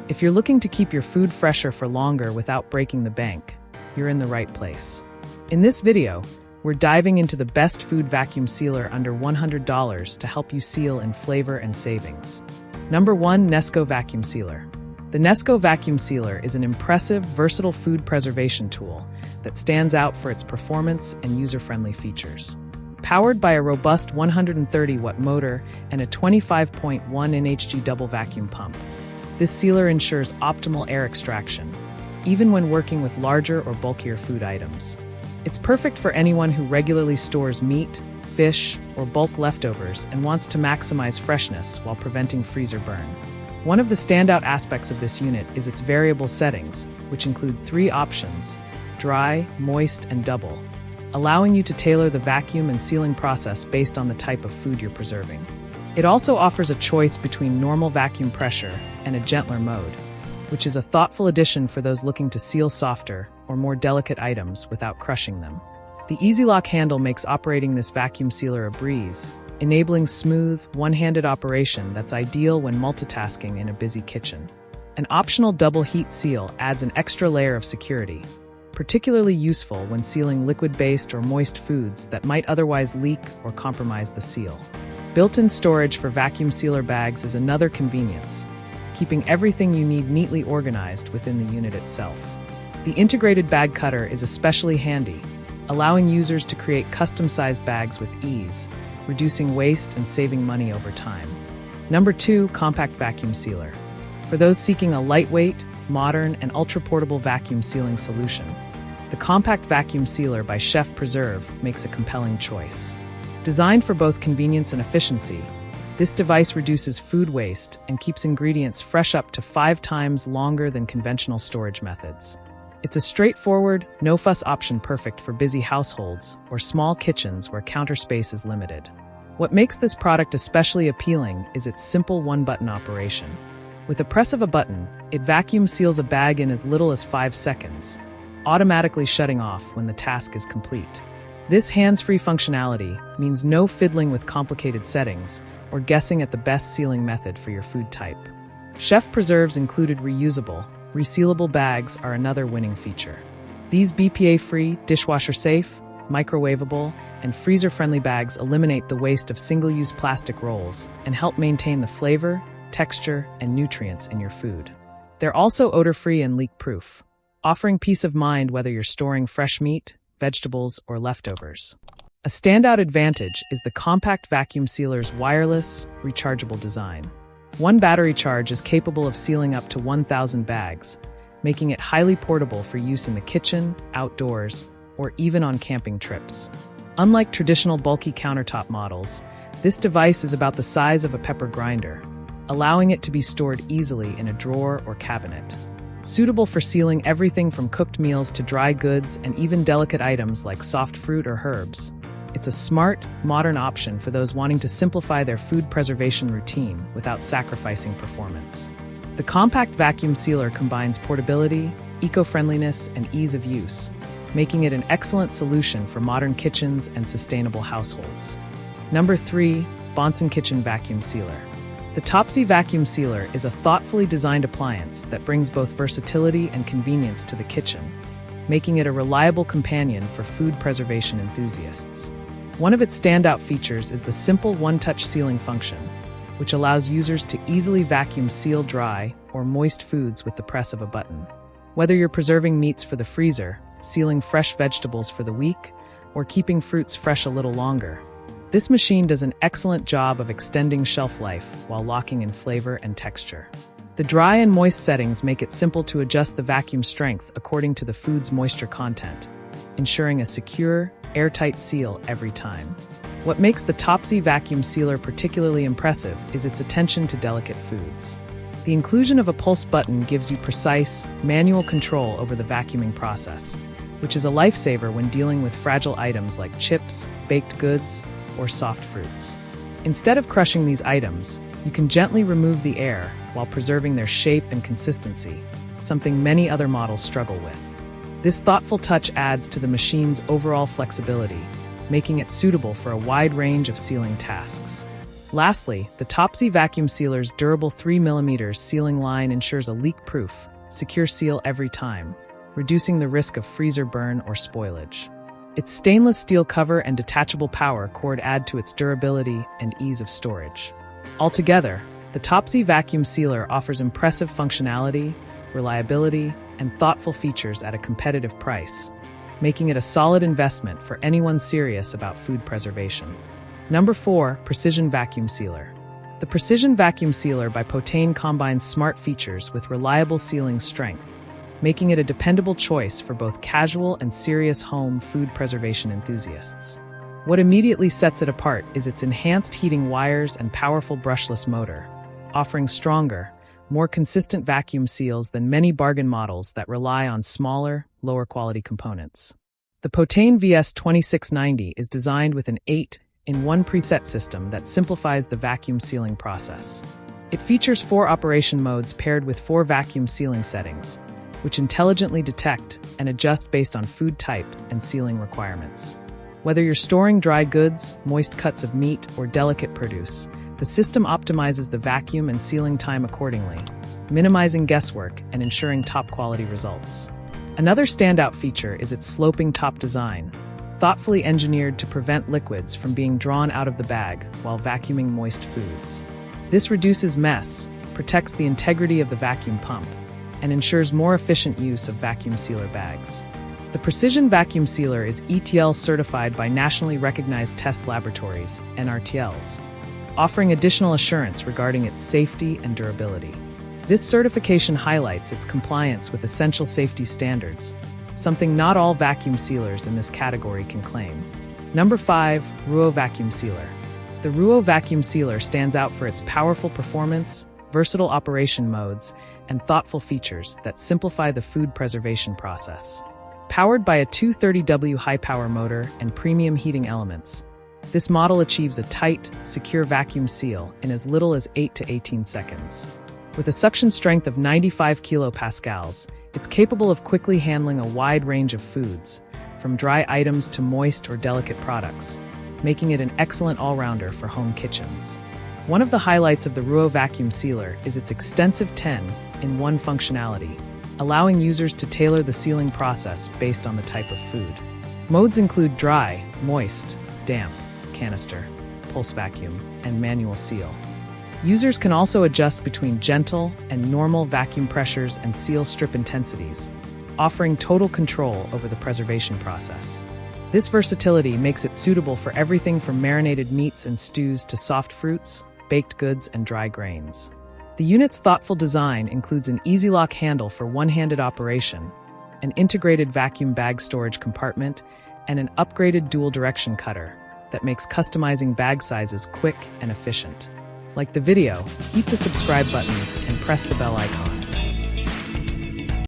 If you're looking to keep your food fresher for longer without breaking the bank, you're in the right place. In this video, we're diving into the best food vacuum sealer under $100 to help you seal in flavor and savings. Number 1. Nesco Vacuum Sealer. The Nesco Vacuum Sealer is an impressive, versatile food preservation tool that stands out for its performance and user-friendly features. Powered by a robust 130-watt motor and a 25.1 nhg double vacuum pump, this sealer ensures optimal air extraction, even when working with larger or bulkier food items. It's perfect for anyone who regularly stores meat, fish, or bulk leftovers and wants to maximize freshness while preventing freezer burn. One of the standout aspects of this unit is its variable settings, which include 3 options: dry, moist, and double, allowing you to tailor the vacuum and sealing process based on the type of food you're preserving. It also offers a choice between normal vacuum pressure and a gentler mode, which is a thoughtful addition for those looking to seal softer or more delicate items without crushing them. The Easy Lock handle makes operating this vacuum sealer a breeze, enabling smooth, one-handed operation that's ideal when multitasking in a busy kitchen. An optional double heat seal adds an extra layer of security, particularly useful when sealing liquid-based or moist foods that might otherwise leak or compromise the seal. Built-in storage for vacuum sealer bags is another convenience, keeping everything you need neatly organized within the unit itself. The integrated bag cutter is especially handy, allowing users to create custom-sized bags with ease, reducing waste and saving money over time. Number 2. Compact Vacuum Sealer. For those seeking a lightweight, modern, and ultra-portable vacuum sealing solution, the Compact Vacuum Sealer by Chef Preserve makes a compelling choice. Designed for both convenience and efficiency, this device reduces food waste and keeps ingredients fresh up to 5 times longer than conventional storage methods. It's a straightforward, no-fuss option perfect for busy households or small kitchens where counter space is limited. What makes this product especially appealing is its simple one-button operation. With a press of a button, it vacuum seals a bag in as little as 5 seconds, automatically shutting off when the task is complete. This hands-free functionality means no fiddling with complicated settings or guessing at the best sealing method for your food type. Chef Preserve's included reusable, resealable bags are another winning feature. These BPA-free, dishwasher-safe, microwavable, and freezer-friendly bags eliminate the waste of single-use plastic rolls and help maintain the flavor, texture, and nutrients in your food. They're also odor-free and leak-proof, offering peace of mind whether you're storing fresh meat, vegetables, or leftovers. A standout advantage is the Compact Vacuum Sealer's wireless, rechargeable design. One battery charge is capable of sealing up to 1,000 bags, making it highly portable for use in the kitchen, outdoors, or even on camping trips. Unlike traditional bulky countertop models, this device is about the size of a pepper grinder, allowing it to be stored easily in a drawer or cabinet. Suitable for sealing everything from cooked meals to dry goods and even delicate items like soft fruit or herbs. It's a smart, modern option for those wanting to simplify their food preservation routine without sacrificing performance. The Compact Vacuum Sealer combines portability, eco-friendliness, and ease of use, making it an excellent solution for modern kitchens and sustainable households. Number 3. Bonsenkitchen Vacuum Sealer. The Topzee Vacuum Sealer is a thoughtfully designed appliance that brings both versatility and convenience to the kitchen, making it a reliable companion for food preservation enthusiasts. One of its standout features is the simple one-touch sealing function, which allows users to easily vacuum seal dry or moist foods with the press of a button. Whether you're preserving meats for the freezer, sealing fresh vegetables for the week, or keeping fruits fresh a little longer, this machine does an excellent job of extending shelf life while locking in flavor and texture. The dry and moist settings make it simple to adjust the vacuum strength according to the food's moisture content, ensuring a secure, airtight seal every time. What makes the Topzee Vacuum Sealer particularly impressive is its attention to delicate foods. The inclusion of a pulse button gives you precise, manual control over the vacuuming process, which is a lifesaver when dealing with fragile items like chips, baked goods, or soft fruits. Instead of crushing these items, you can gently remove the air while preserving their shape and consistency, something many other models struggle with. This thoughtful touch adds to the machine's overall flexibility, making it suitable for a wide range of sealing tasks. Lastly, the Topzee vacuum sealer's durable 3mm sealing line ensures a leak-proof, secure seal every time, reducing the risk of freezer burn or spoilage. Its stainless steel cover and detachable power cord add to its durability and ease of storage. Altogether, the Topzee vacuum sealer offers impressive functionality, reliability, and thoughtful features at a competitive price, making it a solid investment for anyone serious about food preservation. Number 4. Precision Vacuum Sealer. The Precision Vacuum Sealer by Potane combines smart features with reliable sealing strength, making it a dependable choice for both casual and serious home food preservation enthusiasts. What immediately sets it apart is its enhanced heating wires and powerful brushless motor, offering stronger, more consistent vacuum seals than many bargain models that rely on smaller, lower-quality components. The Potane VS2690 is designed with an 8-in-1 preset system that simplifies the vacuum sealing process. It features 4 operation modes paired with 4 vacuum sealing settings, which intelligently detect and adjust based on food type and sealing requirements. Whether you're storing dry goods, moist cuts of meat, or delicate produce, the system optimizes the vacuum and sealing time accordingly, minimizing guesswork and ensuring top-quality results. Another standout feature is its sloping top design, thoughtfully engineered to prevent liquids from being drawn out of the bag while vacuuming moist foods. This reduces mess, protects the integrity of the vacuum pump, and ensures more efficient use of vacuum sealer bags. The Precision Vacuum Sealer is ETL certified by nationally recognized test laboratories, NRTLs, offering additional assurance regarding its safety and durability. This certification highlights its compliance with essential safety standards, something not all vacuum sealers in this category can claim. Number 5. Rouuo Vacuum Sealer. The Rouuo Vacuum Sealer stands out for its powerful performance, versatile operation modes, and thoughtful features that simplify the food preservation process. Powered by a 230W high-power motor and premium heating elements, this model achieves a tight, secure vacuum seal in as little as 8 to 18 seconds. With a suction strength of 95 kilopascals, it's capable of quickly handling a wide range of foods, from dry items to moist or delicate products, making it an excellent all-rounder for home kitchens. One of the highlights of the Rouuo Vacuum Sealer is its extensive 10-in-1 functionality, allowing users to tailor the sealing process based on the type of food. Modes include dry, moist, damp, canister, pulse vacuum, and manual seal. Users can also adjust between gentle and normal vacuum pressures and seal strip intensities, offering total control over the preservation process. This versatility makes it suitable for everything from marinated meats and stews to soft fruits, baked goods, and dry grains. The unit's thoughtful design includes an easy-lock handle for one-handed operation, an integrated vacuum bag storage compartment, and an upgraded dual-direction cutter that makes customizing bag sizes quick and efficient. Like the video, hit the subscribe button and press the bell icon.